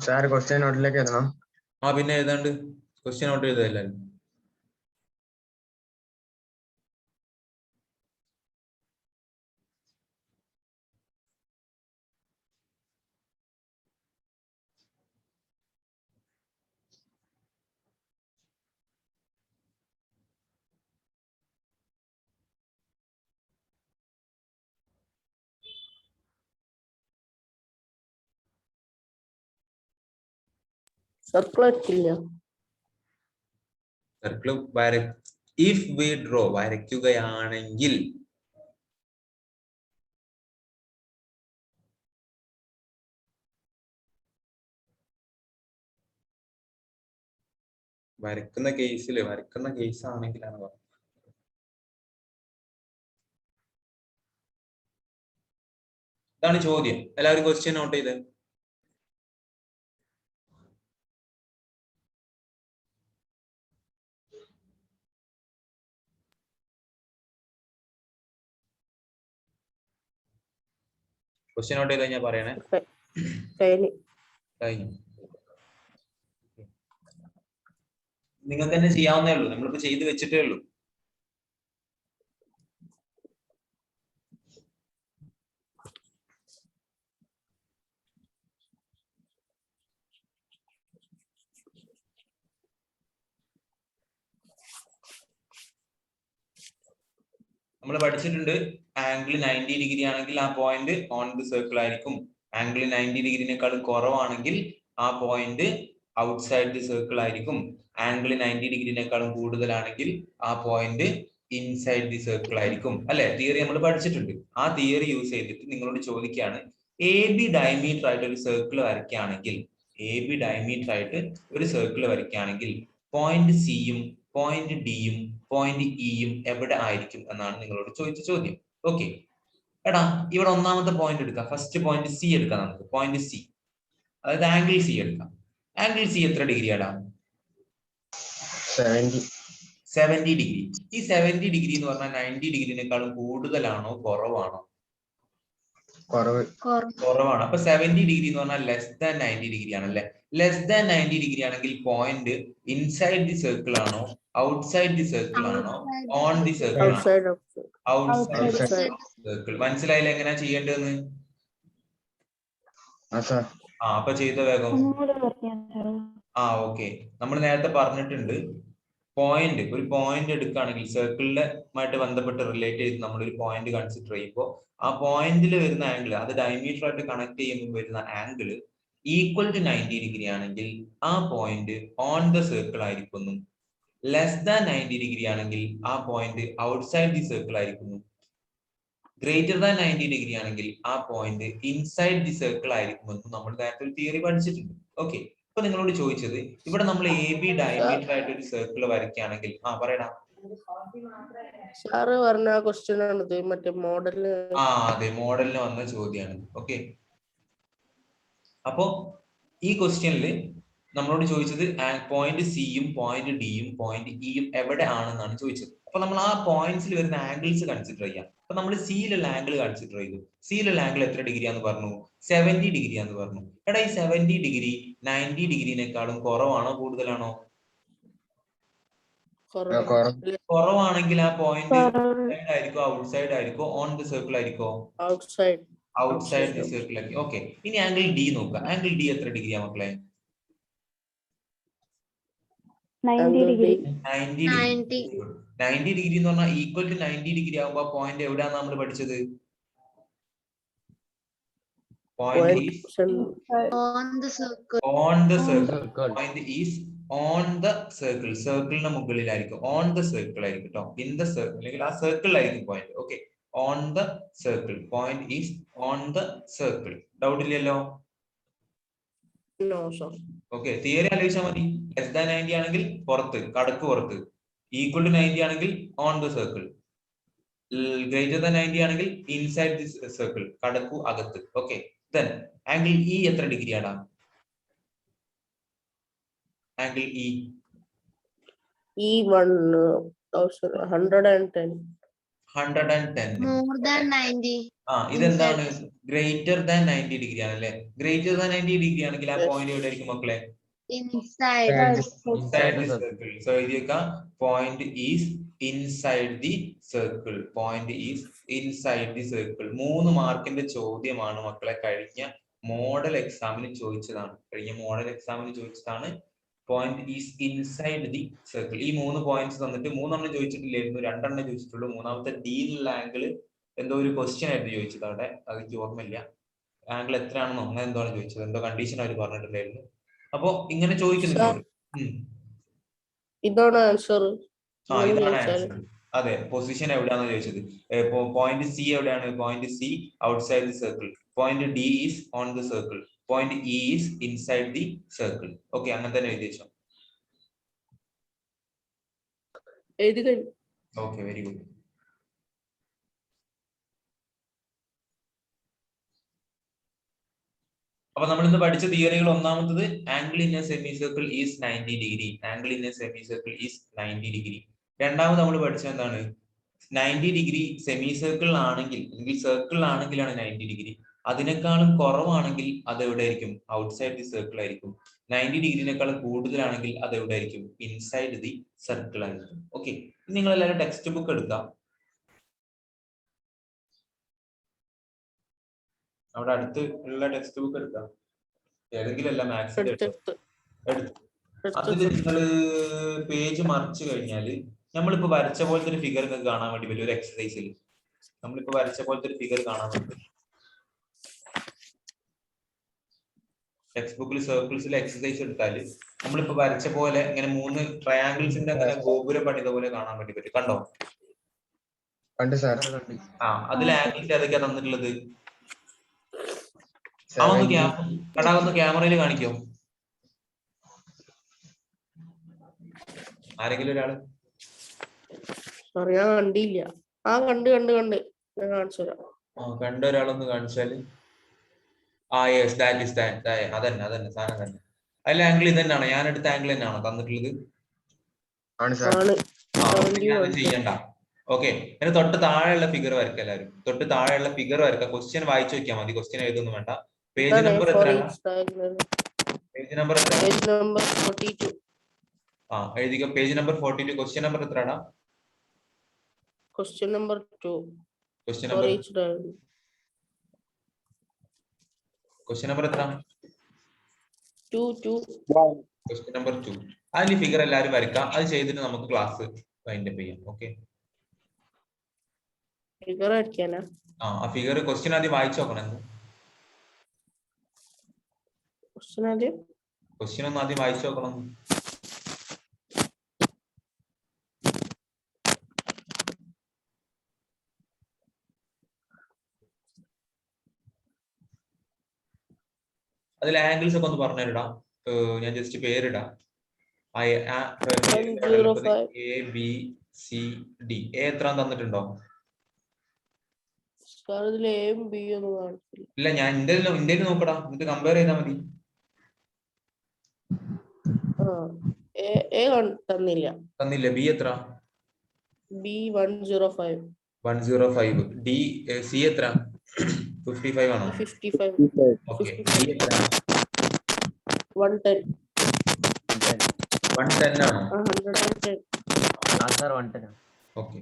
സാർ ക്വസ്റ്റ്യൻ നോട്ടിലേക്ക് എഴുതണം. പിന്നെ എഴുതാണ്ട് ക്വസ്റ്റ്യൻ നോട്ട് എഴുതുക എല്ലാവരും. Circle വരയ്ക്കില്ല. Circle if we draw വരയ്ക്കുകയാണെങ്കിൽ വരയ്ക്കുന്ന കേസാണെങ്കിലാണ് പറഞ്ഞത്. ഇതാണ് ചോദ്യം. എല്ലാവരും ക്വസ്റ്റ്യൻ നോട്ട് ചെയ്ത്. ക്വസ്റ്റ്യൻ നോട്ട് ചെയ്ത് കഴിഞ്ഞാൽ പറയണേ. കഴിഞ്ഞു. നിങ്ങൾക്ക് തന്നെ ചെയ്യാവുന്നേ ഉള്ളൂ. നമ്മളിപ്പോ ചെയ്ത് വെച്ചിട്ടേ ഉള്ളൂ. നമ്മൾ പഠിച്ചിട്ടുണ്ട് ആംഗിൾ 90 ഡിഗ്രി ആണെങ്കിൽ ആ പോയിന്റ് ഓൺ ദി സർക്കിൾ ആയിരിക്കും. ആംഗിൾ 90 ഡിഗ്രിനേക്കാളും കുറവാണെങ്കിൽ ആ പോയിന്റ് ഔട്ട്സൈഡ് ദി സർക്കിൾ ആയിരിക്കും. ആംഗിൾ 90 ഡിഗ്രിനേക്കാളും കൂടുതലാണെങ്കിൽ ആ പോയിന്റ് ഇൻസൈഡ് ദി സർക്കിൾ ആയിരിക്കും. അല്ലെ? തിയറി നമ്മൾ പഠിച്ചിട്ടുണ്ട്. ആ തിയറി യൂസ് ചെയ്തിട്ട് നിങ്ങളോട് ചോദിക്കുകയാണ്, എ ബി ഡയമീറ്റർ ആയിട്ട് ഒരു സർക്കിൾ വരയ്ക്കുകയാണെങ്കിൽ പോയിന്റ് സിയും പോയിന്റ് ഡിയും പോയിന്റ് ഇയും എവിടെ ആയിരിക്കും എന്നാണ് നിങ്ങളോട് ചോദിച്ച ചോദ്യം. ഓക്കെ. എടാ ഇവിടെ ഒന്നാമത്തെ പോയിന്റ് എടുക്കാം. ഫസ്റ്റ് പോയിന്റ് സി എടുക്കാം. നമുക്ക് പോയിന്റ് സി, അതായത് ആംഗിൾ സി എടുക്കാം. ആംഗിൾ സി എത്ര ഡിഗ്രിയാടാ? 70 ഡിഗ്രി. ഈ 70 ഡിഗ്രി എന്ന് പറഞ്ഞാൽ 90 ഡിഗ്രിനേക്കാളും കൂടുതലാണോ കുറവാണോ? കുറവാണ്. അപ്പൊ 70 ഡിഗ്രി എന്ന് പറഞ്ഞാൽ ലെസ് ദാൻ 90 ഡിഗ്രി ആണല്ലേ. ലെസ് ദാൻ 90 ഡിഗ്രി ആണെങ്കിൽ പോയിന്റ് ഇൻസൈഡ് ദി സർക്കിൾ ആണോ ഔട്ട്സൈഡ് ദി സർക്കിൾ ആണോ ഓൺ ദി സർക്കിൾ ആണോ? outside of outside outside. Circle. മനസ്സിലായില്ല എങ്ങനെയാ ചെയ്യേണ്ടതെന്ന്? സാർ അപ്പൊ ചെയ്ത വേഗം. ഒന്നുകൂടെ പറയാം സാറേ. ഓക്കെ. നമ്മൾ നേരത്തെ പറഞ്ഞിട്ടുണ്ട് പോയിന്റ്, ഒരു പോയിന്റ് എടുക്കുകയാണെങ്കിൽ സർക്കിളിലുമായിട്ട് ബന്ധപ്പെട്ട് റിലേറ്റ് ചെയ്ത് നമ്മളൊരു പോയിന്റ് കൺസിഡർ ചെയ്യുമ്പോൾ ആ പോയിന്റിൽ വരുന്ന ആംഗിൾ, അത് ഡയമീറ്റർ ആയിട്ട് കണക്ട് ചെയ്യുമ്പോൾ വരുന്ന ആംഗിൾ ഈക്വൽ ടു 90 ഡിഗ്രി ആണെങ്കിൽ ആ പോയിന്റ് ഓൺ ദ സർക്കിൾ ആയിരിക്കുന്നു. ലെസ് ദാൻ 90 ഡിഗ്രി ആണെങ്കിൽ ആ പോയിന്റ് ഔട്ട്സൈഡ് ദി സർക്കിൾ ആയിരിക്കുന്നു. ഗ്രേറ്റർ ദാൻ 90 ഡിഗ്രി ആണെങ്കിൽ ആ പോയിന്റ് ഇൻസൈഡ് ദി സർക്കിൾ ആയിരിക്കുമെന്ന് നമ്മൾ നേരത്തെ ഒരു തിയറി പഠിച്ചിട്ടുണ്ട്. ഓക്കെ. ഇപ്പൊ നിങ്ങളോട് ചോദിച്ചത്, ഇവിടെ നമ്മൾ AB ഡയമീറ്റർ ആയിട്ട് ഒരു സർക്കിൾ വരയ്ക്കുകയാണെങ്കിൽ പറയടാ. സാറ് പറഞ്ഞ ക്വസ്റ്റ്യൻ ആണിത്, മറ്റേ മോഡല്. അതെ, മോഡലിന് വന്ന ചോദ്യമാണ്. ഓക്കെ. അപ്പോ ഈ ക്വസ്റ്റ്യനിൽ നമ്മളോട് ചോദിച്ചത് പോയിന്റ് സിയും പോയിന്റ് ഡിയും പോയിന്റ് ഇയും എവിടെ ആണെന്നാണ് ചോദിച്ചത്. അപ്പൊ നമ്മൾ ആ പോയിന്റ്സിൽ വരുന്ന ആംഗിൾസ് കൺസിഡർ ചെയ്യാം. അപ്പൊ നമ്മൾ സിയിലുള്ള ആംഗിൾ കൺസിഡർ ചെയ്തു. സിയിലുള്ള ആംഗിൾ എത്ര ഡിഗ്രി ആന്ന് പറഞ്ഞു? 70 ഡിഗ്രി ആന്ന് പറഞ്ഞു. എടാ, ഈ 70 ഡിഗ്രി 90 ഡിഗ്രിനേക്കാളും കുറവാണോ കൂടുതലാണോ? കുറവാണെങ്കിൽ ആ പോയിന്റ് ആയിരിക്കോ ഔട്ട്സൈഡ് ആയിരിക്കോ ഓൺ ദി സർക്കിൾ ആയിരിക്കോ? ഔട്ട്സൈഡ് ദി സർക്കിൾ ആയിരിക്കും. ഓക്കെ. ഇനി ആംഗിൾ ഡി നോക്കുക. ആംഗിൾ ഡി എത്ര ഡിഗ്രിയാ മക്കളെ? 90 ഡിഗ്രി. 90 ഡിഗ്രി എന്ന് പറഞ്ഞാൽ ഈക്വൽ ടു 90 ഡിഗ്രി ആകുമ്പോ പോയിന്റ് എവിടെയാണ് നമ്മൾ പഠിച്ചത്? Point on the circle. Point is on the circle. സർക്കിളിന് മുകളിലായിരിക്കും. ഓൺ ദ സർക്കിൾ ആയിരിക്കും കേട്ടോ. ഇൻ ദ സർക്കിൾ അല്ലെങ്കിൽ ആ സർക്കിളിലായിരിക്കും point. Okay. On the circle. Point is on the circle. Doubt ഇല്ലല്ലോ? ഓക്കെ. തിയറി ആലോചിച്ചാൽ മതി. ലെസ് ദാൻ 90 ആണെങ്കിൽ പുറത്ത്, കടക്ക് പുറത്ത്. ഈക്വൽ ടു 90 ആണെങ്കിൽ on the circle. Greater than 90 ആണെങ്കിൽ ഇൻസൈഡ് ദി സർക്കിൾ, കടക്കു അകത്ത്. ഓക്കെ. ദെൻ ആംഗിൾ ഇ എത്ര ഡിഗ്രി ആണ്? Angle E 110. 110. More than 90. ഇതെന്താണ്? ഗ്രേറ്റർ ദാൻ 90 ഡിഗ്രി ആണല്ലേ. ഗ്രേറ്റർ ദാൻ 90 ഡിഗ്രി ആണെങ്കിൽ ആ പോയിന്റ് എവിടെ ആയിരിക്കും മക്കളെ? Inside. Inside the circle. So idiyaka point is inside the circle. Point is inside the circle. 3 മാർക്കിന്റെ ചോദ്യമാണ് മക്കളെ. കഴിഞ്ഞ മോഡൽ എക്സാമിന് ചോദിച്ചതാണ്. Point is inside the circle. ഈ 3 പോയിന്റ്സ് തന്നിട്ട് 3 ചോദിച്ചിട്ടില്ലായിരുന്നു, 2 ചോദിച്ചിട്ടുള്ളൂ. മൂന്നാമത്തെ ഡിയിലുള്ള ആംഗിൾ എന്തോ ഒരു ക്വസ്റ്റ്യൻ ആയിട്ട് ചോദിച്ചത് അവിടെ, അതെനിക്ക് ഓർമ്മയില്ല. ആംഗിൾ എത്രയാണെന്നോ അങ്ങനെ എന്തോആണ് ചോദിച്ചത്, എന്തോ കണ്ടീഷൻ അവർ പറഞ്ഞിട്ടുണ്ടായിരുന്നു. അപ്പൊ ഇങ്ങനെ ചോദിക്കുന്നുണ്ട്. ഇതാണ് ആൻസർ. ഇതാണ് ആൻസർ. അതെ, പൊസിഷൻ എവിടെയാണെന്ന് ചോദിച്ചത്. പോയിന്റ് സി എവിടെയാണ്? Point C outside the circle. Point D is on the circle. Point E is inside the circle. Okay, അങ്ങനെ തന്നെ എഴുതി വെച്ചോ. Okay, very good. അപ്പൊ നമ്മൾ ഇന്ന് പഠിച്ച തിയറികൾ, ഒന്നാമത്തത് angle in a semi circle is 90 degree. Angle in a semi circle is 90 degree. രണ്ടാമത് നമ്മൾ പഠിച്ചത് എന്താണ്? 90 ഡിഗ്രി സെമി സർക്കിൾ ആണെങ്കിൽ, അല്ലെങ്കിൽ സർക്കിൾ ആണെങ്കിലാണ് 90 ഡിഗ്രി. അതിനേക്കാളും കുറവാണെങ്കിൽ അത് എവിടെ ആയിരിക്കും? ഔട്ട്സൈഡ് ദി സർക്കിൾ ആയിരിക്കും. 90 ഡിഗ്രിനേക്കാളും കൂടുതലാണെങ്കിൽ അത് എവിടെ ആയിരിക്കും? ഇൻസൈഡ് ദി സർക്കിൾ ആയിരിക്കും. ഓക്കെ. നിങ്ങൾ എല്ലാവരും ടെക്സ്റ്റ് ബുക്ക് എടുക്കാം. അവിടെ അടുത്ത് ഉള്ള ടെക്സ്റ്റ് ബുക്ക് എടുക്കാം. ഏതെങ്കിലും അല്ല, മാത്സിന്റെ എടുത്തു. അതിൽ നിങ്ങൾ പേജ് മറിച്ച് കഴിഞ്ഞാല് നമ്മളിപ്പോ വരച്ച പോലത്തെ ഒരു ഫിഗർ നിങ്ങൾക്ക് കാണാൻ വേണ്ടി പറ്റും. ഒരു എക്സസൈസിൽ നമ്മളിപ്പോ വരച്ച പോലത്തെ ഒരു ഫിഗർ കാണാൻ വേണ്ടി പറ്റും. ടെക്സ്റ്റ് ബുക്കിൽ സർക്കിൾസിലെ എക്സസൈസ് എടുത്താല് നമ്മളിപ്പോ വരച്ച പോലെ ഇങ്ങനെ 3 ട്രയാങ്കിൾസിന്റെ അങ്ങനെ ഗോപുരം പണിത പോലെ കാണാൻ വേണ്ടി പറ്റും. കണ്ടോ? അതിലെ ആംഗിൾസ് ഏതൊക്കെയാ തന്നിട്ടുള്ളത്? അതൊന്ന് ക്യാമറയിൽ കാണിക്കോ ആരെങ്കിലും ഒരാള്? ഞാൻ കണ്ടില്ല. കണ്ട് ഞാൻ കാണിച്ചു തരാം. കണ്ട ഒരാളൊന്ന് കാണിച്ചാല്. Yes, that is that. അതന്നെ സാധനം തന്നെ. അതിലെ ആംഗിൾ ഇത് തന്നെയാണോ? ഞാൻ എടുത്ത ആംഗിൾ തന്നെയാണോ തന്നിട്ടുള്ളത്? ചെയ്യണ്ട. ഓക്കെ. അതിന് തൊട്ട് താഴെയുള്ള ഫിഗർ വരയ്ക്കുക എല്ലാവരും. തൊട്ട് താഴെയുള്ള ഫിഗർ വരയ്ക്കുക. ക്വസ്റ്റ്യൻ വായിച്ചു നോക്കിയാൽ മതി. ക്വസ്റ്റ്യൻ എഴുതൊന്നും വേണ്ട. പേജ് നമ്പർ എത്രയാണ്? പേജ് നമ്പർ എത്ര? Page number 42. ആ എഴുതിക്കോ. Page number 42. ക്വസ്റ്റ്യൻ നമ്പർ എത്രടാ? Question number 2. Question For number each diagonal. Question number എത്ര? 2. Question number 2. അതിൽ ഫിഗർ എല്ലാവരും വരയ്ക്കാം. അത് ചെയ്തിട്ട് നമുക്ക് ക്ലാസ് വൈൻഡപ്പ് ചെയ്യാം. ഓക്കെ. Figure അടിക്കാനാ? ആ ഫിഗർ ക്വസ്റ്റ്യൻ ആദ്യം വായിച്ചു നോക്കണം. Question ആദ്യം? ക്വസ്റ്റ്യൻ ഒന്ന് ആദ്യം വായിച്ചു നോക്കണം. അതിൽ ആംഗിൾസ് ഒക്കെ ഒന്ന് പറഞ്ഞുതരാം. ഞാൻ ജസ്റ്റ് പേരിടാം. A B C D. A എത്ര തന്നിട്ടുണ്ടോ? Sir, ഇതിൽ എയും ബിയും ഒന്നും കാണിച്ചില്ല. ഇല്ല, ഞാൻ ഇന്ത്യയിൽ നോക്കടാ, എന്നിട്ട് കമ്പയർ ചെയ്താൽ മതി. തന്നില്ല. തന്നില്ല. ബി എത്ര? ബി 105. 105. ഡി സി എത്ര? 55 ആണോ? 55. ഓക്കെ. ഡി എത്ര? 110. 110 ആണോ? 110. സർ 110. ഓക്കെ.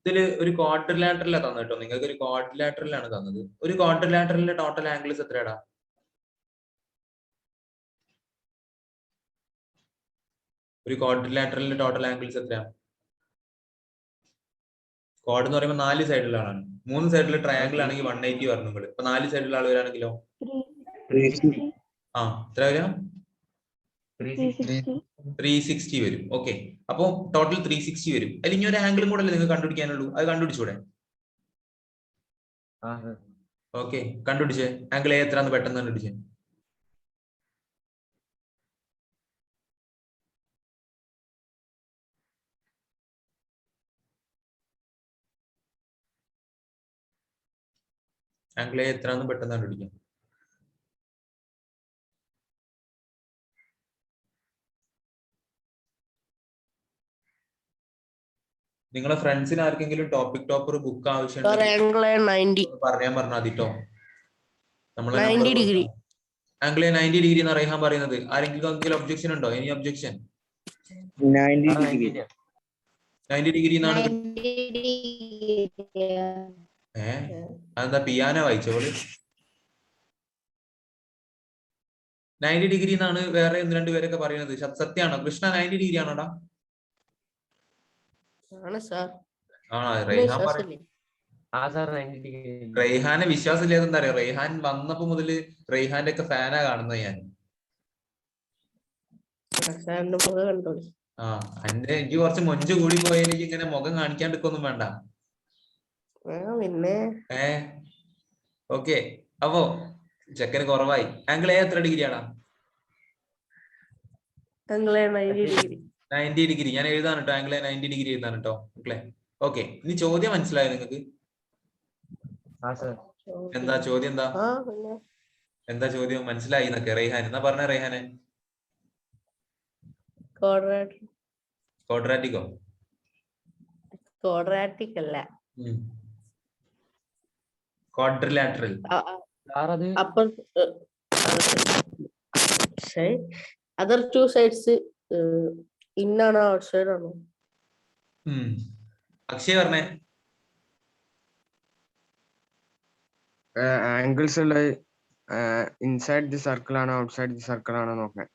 ഇതില് ഒരു ക്വാഡ്രിലാറ്ററലാണ് തന്നത് കേട്ടോ. നിങ്ങൾക്ക് ഒരു ക്വാഡ്രിലാറ്ററലാണ് തന്നത്. ഒരു ക്വാഡ്രിലാറ്ററലിന്റെ ടോട്ടൽ ആംഗിൾസ് എത്രയാടാ? ഒരു ക്വാഡ്രിലാറ്ററലിന്റെ ടോട്ടൽ ആംഗിൾസ് എത്രയാണ്? ക്വാഡ് എന്ന് പറയുമ്പോൾ 4 സൈഡിലുള്ള ആളാണ്. 3 സൈഡിലുള്ള ട്രയാങ്കിൾ ആണെങ്കിൽ 180 പറഞ്ഞു നിങ്ങൾ. ഇപ്പൊ 4 സൈഡിലുള്ള ആൾ വരാണെങ്കിലോ? 360. ആ എത്ര വരാം? 360. 360 വരും. ഓക്കെ. അപ്പൊ ടോട്ടൽ 360 വരും. അതിൽ ഇനി ഒരു ആംഗിളും കൂടെ അല്ലേ നിങ്ങൾക്ക് കണ്ടുപിടിക്കാനുള്ളൂ. അത് കണ്ടുപിടിച്ചൂടെ? ഓക്കെ, കണ്ടുപിടിച്ചേ. ആംഗിൾ എ എത്രയാന്ന് പെട്ടെന്ന് കണ്ടുപിടിച്ചേ. ആംഗിൾ എ എത്രയാന്ന് പെട്ടെന്ന് കണ്ടുപിടിക്കാം. നിങ്ങളെ ഫ്രണ്ട്സിന് ആർക്കെങ്കിലും ടോപ്പിക് ടോപ്പർ ബുക്ക് ആവശ്യം പറയാൻ പറഞ്ഞാൽ മതിട്ടോ. നമ്മളെ 90 ഡിഗ്രി. ആംഗിൾ 90 ഡിഗ്രി എന്ന് റൈഹാൻ പറയുന്നത്. ആരെങ്കിലും ഒബ്ജക്ഷൻ ഉണ്ടോ? Any objection? 90 ഡിഗ്രി 90 ഡിഗ്രി എന്നാണ്. അതെന്താ പിയാനോ വായിച്ചോള്? 90 ഡിഗ്രി എന്നാണ് വേറെ 1-2 പേരൊക്കെ പറയുന്നത്. സത്യമാണോ? കൃഷ്ണ 90 ഡിഗ്രി ആണോടാ? റെയ്ഹാനെ വിശ്വാസം ഇല്ലാതെ എന്താ പറയാ? റെയ്ഹാൻ വന്നപ്പോ മുതല് റെയ്ഹാന്റെ ഒക്കെ ഫാനാ കാണുന്നത് ഞാൻ. എനിക്ക് കുറച്ച് മൊഞ്ച് കൂടി പോയാലേക്ക് ഇങ്ങനെ മുഖം കാണിക്കാണ്ടിരിക്കൊന്നും വേണ്ട. ഓക്കെ. അപ്പോ ചെക്കന് കുറവായി. ആംഗിൾ എ എത്ര ഡിഗ്രി ആണോ? 90 ഡിഗ്രി. ഞാൻ എഴുതാൻ കേട്ടോ. ആംഗിൾ 90 ഡിഗ്രി എഴുതാൻ കേട്ടോ മക്കളെ. ഓക്കെ. ഇനി ചോദ്യം മനസ്സിലായോ നിങ്ങൾക്ക്? എന്താ ചോദ്യം? എന്താ ചോദ്യം? മനസ്സിലായി എന്നൊക്കെ റെയ്ഹാൻ എന്നാ പറഞ്ഞ. റെയ്ഹാനെ ക്വാഡ്രാറ്റിക്കോ? ക്വാഡ്രാറ്റിക് അല്ല, quadrilateral. other two sides in ആണോ outside ആണോ? അക്ഷയ് പറഞ്ഞേ. ആംഗിൾസ് ഉള്ളത് ഇൻസൈഡ് ദി സർക്കിൾ ആണോ ഔട്ട്സൈഡ് ദി സർക്കിൾ ആണോ നോക്കാൻ.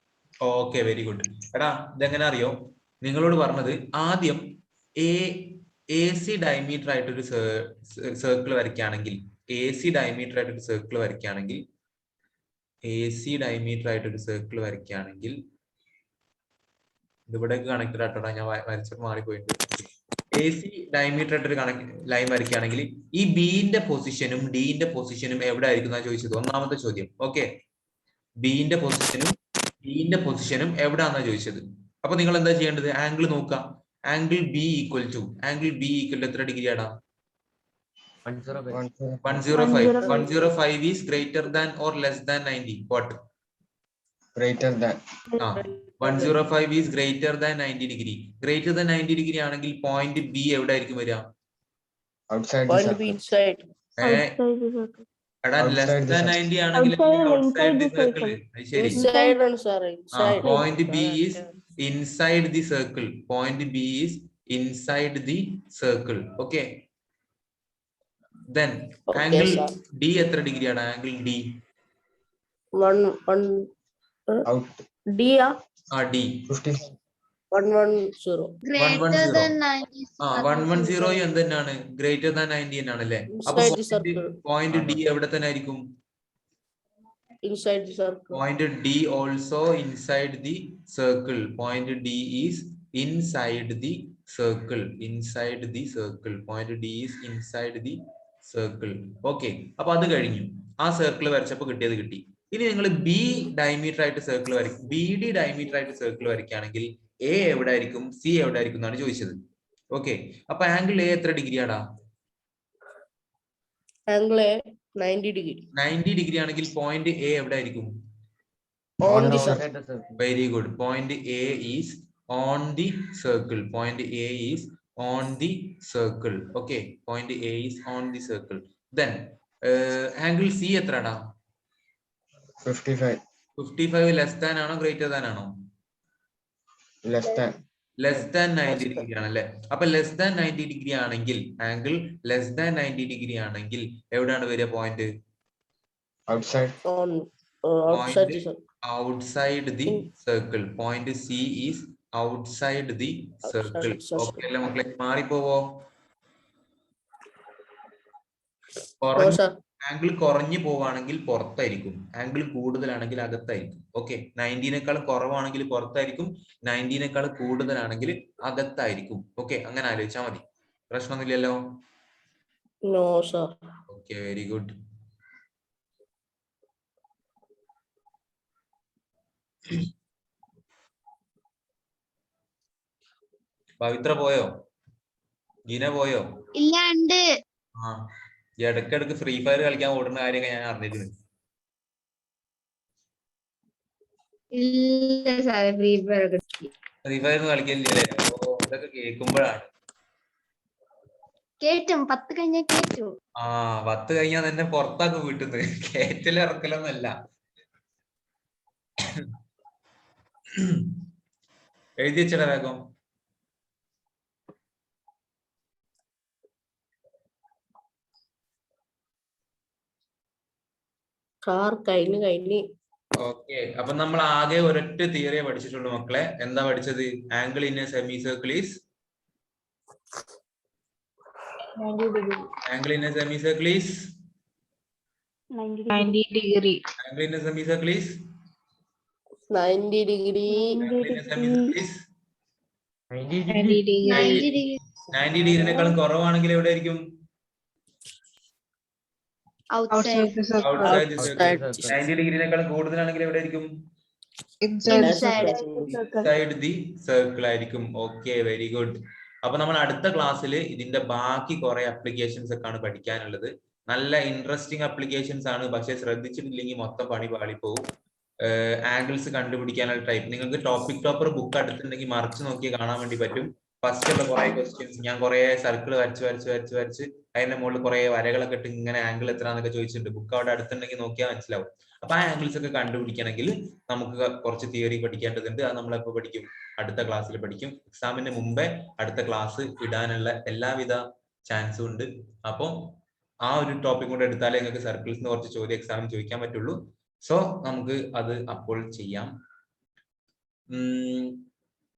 Okay, very good. എടാ ഇതെങ്ങനെ അറിയോ? നിങ്ങളോട് പറഞ്ഞത് ആദ്യം എ സി ഡയമീറ്റർ ആയിട്ടൊരു സർക്കിൾ വരയ്ക്കുകയാണെങ്കിൽ, ഇവിടേക്ക് കണക്റ്റഡ് ആയിട്ടാ ഞാൻ വരച്ചത്, മാറിപ്പോയിട്ട്. എ സി ഡയമീറ്റർ ആയിട്ടൊരു ലൈൻ വരയ്ക്കുകയാണെങ്കിൽ ഈ ബിന്റെ പൊസിഷനും ഡിന്റെ പൊസിഷനും എവിടെ ആയിരിക്കും എന്നാ ചോദിച്ചത്. ഒന്നാമത്തെ ചോദ്യം. ഓക്കെ, ബിന്റെ പൊസിഷനും ഡിന്റെ പൊസിഷനും എവിടാന്നാ ചോദിച്ചത്. അപ്പൊ നിങ്ങൾ എന്താ ചെയ്യേണ്ടത്? ആംഗിൾ നോക്കുക. ആംഗിൾ ബി ഈക്വൽ ടു എത്ര ഡിഗ്രി ആടാ? 105. 105 is greater than or less than 90. What? greater than. 105 is greater than 90 degree. Greater than 90 degree ആണെങ്കിൽ പോയിന്റ് ബി എവിടെ ആയിരിക്കും വരിക? Outside the Point B circle. inside. Outside the circle. എടാ less Outside the than circle. 90 ആണെങ്കിൽ outside the circle. ശരി. Inside and sir. Inside. Point B is inside the circle. Point B is inside the circle. Okay. Then Okay, angle sir. D എത്ര ഡിഗ്രിയാണ്? Angle D. One Out. D D 50. 110. Greater than 90. 110 എന്ത് തന്നെയാണ്? Greater than 90 തന്നെയാണ് അല്ലേ? അപ്പൊ Inside the circle. Point D എവിടെ തന്നെ ആയിരിക്കും? Inside the circle. Point D also inside the circle. Point D is inside the circle. Inside the circle. Point D is inside the circle. Okay. അപ്പൊ അത് കഴിഞ്ഞു. ആ സർക്കിൾ വരച്ചപ്പോ കിട്ടിയത് കിട്ടി. ഇനി നിങ്ങൾ ബി ഡയമീറ്റർ ആയിട്ട് സർക്കിൾ വരയ്ക്കും. ബി ഡി ഡയമീറ്റർ ആയിട്ട് സർക്കിൾ വരയ്ക്കുകയാണെങ്കിൽ എ എവിടെ ആയിരിക്കും, സി എവിടെ ആയിരിക്കും എന്നാണ് ചോദിച്ചത്. ഓക്കെ. അപ്പൊ ആംഗിൾ എ എത്ര ഡിഗ്രിയാടാ? Angle A 90 degree. 90 ഡിഗ്രി ആണെങ്കിൽ പോയിന്റ് എ എവിടെ ആയിരിക്കും? On the Outside circle. the circle. Very good. Point A is on the circle. Point A is on the circle. Okay. Point A is on the circle. Then angle C എത്രടാ? 55. 55 less than ആണോ greater than ആണോ? Less than. Less than 90 degree ആണല്ലേ? അപ്പൊ less than 90 degree ആണെങ്കിൽ angle less than 90 degree ആണെങ്കിൽ എവിടെയാണ് വരിക point? Outside. On outside the circle. Outside the circle. Point C is outside the circle. Okay അല്ലേ മക്കളെ? മാറിപ്പോവോ? No sir. ആംഗിൾ കുറഞ്ഞു പോവാണെങ്കിൽ പുറത്തായിരിക്കും, ആംഗിൾ കൂടുതലാണെങ്കിൽ അകത്തായിരിക്കും. ഓക്കെ. 90നേക്കാൾ കുറവാണെങ്കിൽ പുറത്തായിരിക്കും, 90നേക്കാൾ കൂടുതലാണെങ്കിൽ അകത്തായിരിക്കും. ഓക്കെ. അങ്ങനെ ആലോചിച്ചാൽ മതി. പ്രശ്നമൊന്നുമില്ലല്ലോ? No sir. ഓക്കെ. Very good. പവിത്ര പോയോ? ഗീന പോയോ? ഇല്ലാണ്ട്. ആ, ഇടക്കിടക്ക് ഫ്രീ ഫയർ കളിക്കാൻ ഓടുന്ന കാര്യമൊക്കെ ഞാൻ അറിഞ്ഞിരുന്നു. ഇല്ല സാറേ, ഫ്രീ ഫയർ ഒക്കെ ഫ്രീ ഫയർ ഒന്നും കളിക്കില്ലേ? അപ്പൊ ഇതൊക്കെ കേൾക്കുമ്പോഴാണ്. കേറ്റും, 10 കഴിഞ്ഞാൽ കേറ്റും. 10 കഴിഞ്ഞാൽ തന്നെ പുറത്താക്കും വീട്ടിന്ന്. കേറ്റല് ഇറക്കലൊന്നല്ല. എഴുതി വെച്ചടാ വേഗം. Car കഴിഞ്ഞു. ഓക്കെ. അപ്പൊ നമ്മൾ ആകെ ഒരൊറ്റ തിയറിയെ പഠിച്ചിട്ടുള്ളൂ മക്കളെ. എന്താ പഠിച്ചത്? Angle in a semi circle is 90 degree. Angle in a semi circle is 90 degree. Angle in a semi circle is 90 degree. Angle in a semi circle is 90 90 degree. 90 degree. 90 ഡിഗ്രിനേക്കാളും കുറവാണെങ്കിൽ എവിടെ ആയിരിക്കും? Outside. Outside the circle. Outside the circle. Outside. 90 ഡിഗ്രിനേക്കാളും കൂടുതലാണെങ്കിൽ എവിടെ ആയിരിക്കും? Inside the Inside. circle. Inside the circle ആയിരിക്കും. Okay. Very good. അപ്പൊ നമ്മൾ അടുത്ത ക്ലാസ്സിൽ ഇതിന്റെ ബാക്കി കുറെ അപ്ലിക്കേഷൻസ് ഒക്കെ ആണ് പഠിക്കാനുള്ളത്. നല്ല ഇൻട്രസ്റ്റിംഗ് അപ്ലിക്കേഷൻസ് ആണ്. പക്ഷെ ശ്രദ്ധിച്ചിട്ടില്ലെങ്കിൽ മൊത്തം പണി പാളിപ്പോവും. ആംഗിൾസ് കണ്ടുപിടിക്കാനുള്ള ടൈപ്പ് നിങ്ങൾക്ക് ടോപ്പിക് ടോപ്പർ ബുക്ക് അടുത്തുണ്ടെങ്കിൽ മറിച്ച് നോക്കി കാണാൻ വേണ്ടി പറ്റും. ഫസ്റ്റ് ഉള്ള കുറെ ക്വസ്റ്റ്യൻസ് ഞാൻ കുറെ സർക്കിൾ വരച്ച് അതിന്റെ മുകളിൽ കുറെ വരകളൊക്കെ ഇട്ട് ഇങ്ങനെ ആംഗിൾ എത്രയാന്നൊക്കെ ചോദിച്ചിട്ടുണ്ട്. ബുക്ക് അവിടെ അടുത്തുണ്ടെങ്കിൽ നോക്കിയാൽ മനസ്സിലാവും. അപ്പൊ ആ ആംഗിൾസ് ഒക്കെ കണ്ടുപിടിക്കണമെങ്കിൽ നമുക്ക് കുറച്ച് തിയറി പഠിക്കേണ്ടതുണ്ട്. അത് നമ്മളെപ്പോ പഠിക്കും? അടുത്ത ക്ലാസ്സിൽ പഠിക്കും. എക്സാമിന് മുമ്പേ അടുത്ത ക്ലാസ് ഇടാനുള്ള എല്ലാവിധ ചാൻസും ഉണ്ട്. അപ്പോൾ ആ ഒരു ടോപ്പിക് കൂടെ എടുത്താലേ നിങ്ങൾക്ക് സർക്കിൾസിന് കുറച്ച് ചോദ്യം എക്സാമിന് ചോദിക്കാൻ പറ്റുള്ളൂ. സോ നമുക്ക് അത് അപ്പോൾ ചെയ്യാം.